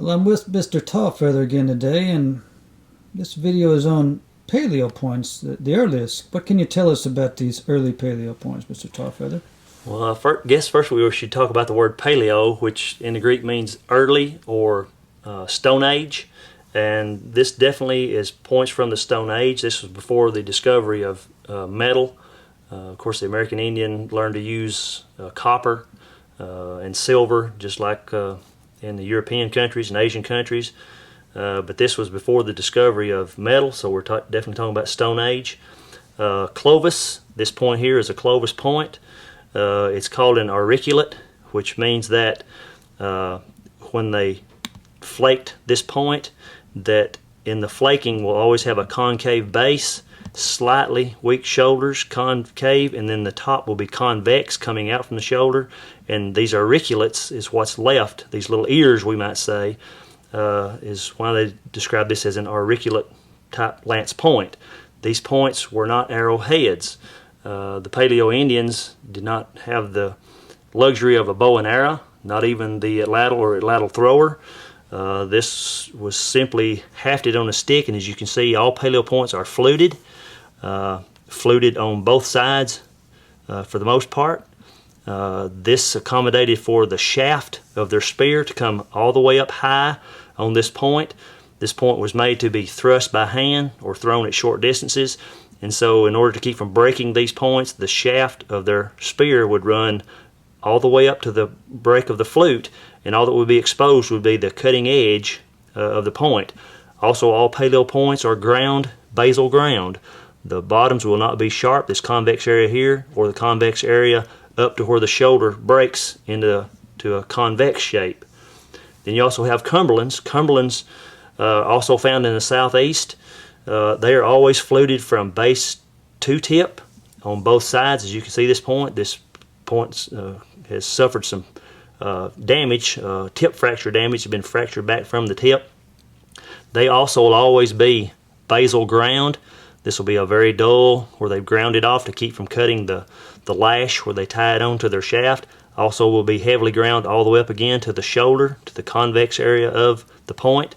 Well, I'm with Mr. Tallfeather again today, and this video is on paleo points, the earliest. What can you tell us about these early paleo points, Mr. Tallfeather? Well, I guess first we should talk about the word paleo, which in the Greek means early or Stone Age. And this definitely is points from the Stone Age. This was before the discovery of metal. Of course, the American Indian learned to use copper and silver, just like in the European countries and Asian countries. But this was before the discovery of metal, so we're definitely talking about Stone Age. Clovis, this point here is a Clovis point. It's called an auriculate, which means that when they flaked this point, that in the flaking will always have a concave base, slightly weak shoulders, concave, and then the top will be convex coming out from the shoulder. And these auriculates is what's left, these little ears we might say, is why they describe this as an auriculate type lance point. These points were not arrowheads. The Paleo Indians did not have the luxury of a bow and arrow, not even the atlatl or atlatl thrower. This was simply hafted on a stick, and as you can see, all paleo points are fluted. Fluted on both sides for the most part. This accommodated for the shaft of their spear to come all the way up high on this point. This point was made to be thrust by hand or thrown at short distances, and so in order to keep from breaking these points, the shaft of their spear would run all the way up to the break of the flute, and all that would be exposed would be the cutting edge of the point. Also, all paleo points are ground, basal ground. The bottoms will not be sharp, this convex area here, or the convex area up to where the shoulder breaks into a convex shape. Then you also have Cumberlands. Cumberlands, also found in the southeast. They are always fluted from base to tip on both sides. As you can see, this point has suffered some damage, tip fracture damage, has been fractured back from the tip. They also will always be basal ground. This will be a very dull, where they've ground it off to keep from cutting the lash where they tie it onto their shaft. Also will be heavily ground all the way up again to the shoulder, to the convex area of the point.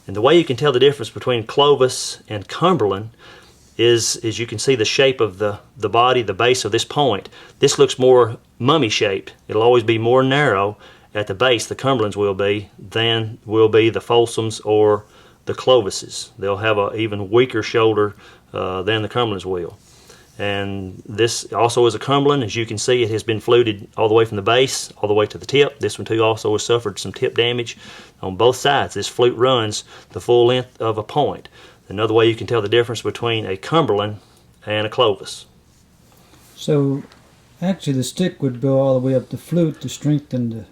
And the way you can tell the difference between Clovis and Cumberland is you can see the shape of the body, the base of this point. This looks more mummy shaped. It'll always be more narrow at the base, the Cumberlands will be, than will be the Folsoms or the Clovises. They'll have an even weaker shoulder than the Cumberlands will. And this also is a Cumberland. As you can see, it has been fluted all the way from the base all the way to the tip. This one too also has suffered some tip damage on both sides. This flute runs the full length of a point. Another way you can tell the difference between a Cumberland and a Clovis. So actually the stick would go all the way up the flute to strengthen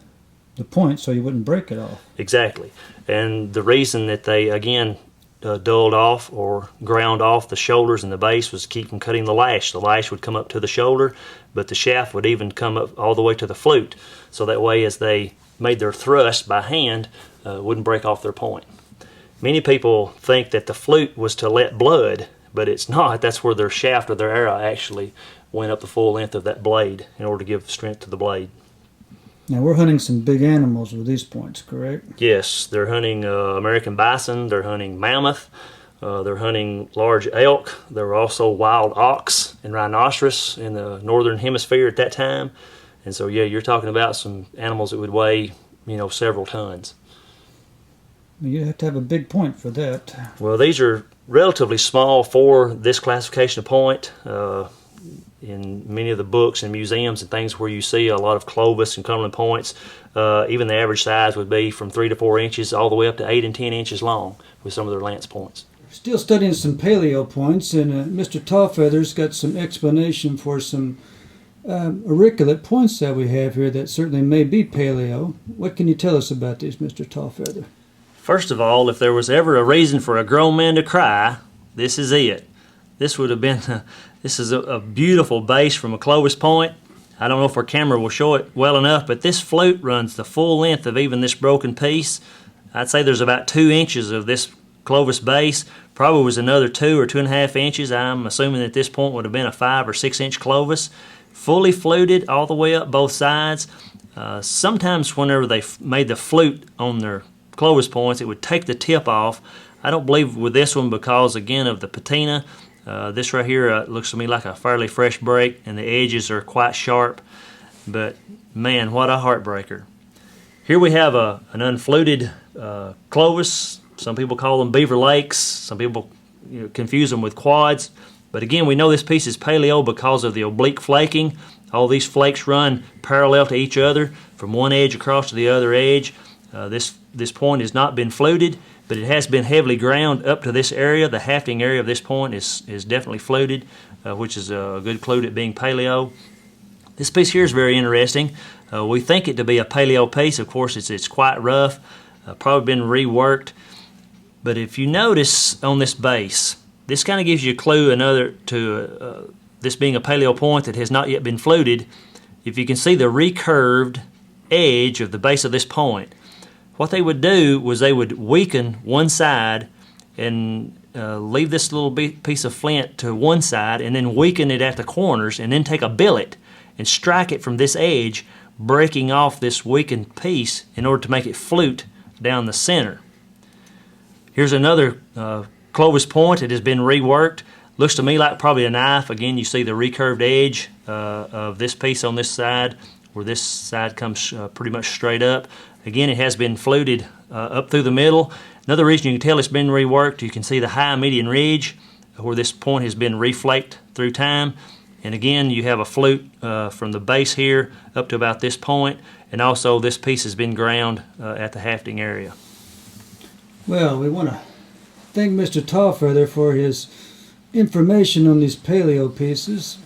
the point so you wouldn't break it off. Exactly. And the reason that they again dulled off or ground off the shoulders and the base was to keep from cutting the lash. The lash would come up to the shoulder, but the shaft would even come up all the way to the flute. So that way, as they made their thrust by hand, wouldn't break off their point. Many people think that the flute was to let blood, but it's not. That's where their shaft of their arrow actually went up the full length of that blade in order to give strength to the blade. Now we're hunting some big animals with these points, correct? Yes, they're hunting American bison, they're hunting mammoth, they're hunting large elk. There were also wild ox and rhinoceros in the northern hemisphere at that time. And so yeah, you're talking about some animals that would weigh, several tons. You have to have a big point for that. Well, these are relatively small for this classification of point. In many of the books and museums and things where you see a lot of Clovis and Cumberland points, even the average size would be from 3 to 4 inches all the way up to 8 and 10 inches long with some of their lance points. Still studying some paleo points, and Mr. Tallfeather's got some explanation for some auriculate points that we have here that certainly may be paleo. What can you tell us about these, Mr. Tallfeather? First of all, if there was ever a reason for a grown man to cry, this is it. This would have been, this is a beautiful base from a Clovis point. I don't know if our camera will show it well enough, but this flute runs the full length of even this broken piece. I'd say there's about 2 inches of this Clovis base. Probably was another 2 or 2.5 inches. I'm assuming that this point would have been a 5 or 6 inch Clovis. Fully fluted all the way up both sides. Sometimes whenever they made the flute on their Clovis points, it would take the tip off. I don't believe with this one because, again, of the patina. This right here looks to me like a fairly fresh break, and the edges are quite sharp. But man, what a heartbreaker. Here we have an unfluted Clovis. Some people call them Beaver Lakes. Some people confuse them with quads. But again, we know this piece is Paleo because of the oblique flaking. All these flakes run parallel to each other from one edge across to the other edge. This point has not been fluted, but it has been heavily ground up to this area. The hafting area of this point is definitely fluted, which is a good clue to it being Paleo. This piece here is very interesting. We think it to be a Paleo piece. Of course, it's quite rough, probably been reworked. But if you notice on this base, this kind of gives you a clue to this being a Paleo point that has not yet been fluted. If you can see the recurved edge of the base of this point, what they would do was they would weaken one side and leave this little piece of flint to one side and then weaken it at the corners and then take a billet and strike it from this edge, breaking off this weakened piece in order to make it flute down the center. Here's another Clovis point. It has been reworked. Looks to me like probably a knife. Again, you see the recurved edge of this piece on this side, where this side comes pretty much straight up. Again, it has been fluted up through the middle. Another reason you can tell it's been reworked, you can see the high median ridge where this point has been reflaked through time. And again, you have a flute from the base here up to about this point, and also this piece has been ground at the hafting area. Well, we want to thank Mr. Tallfeather for his information on these Paleo pieces.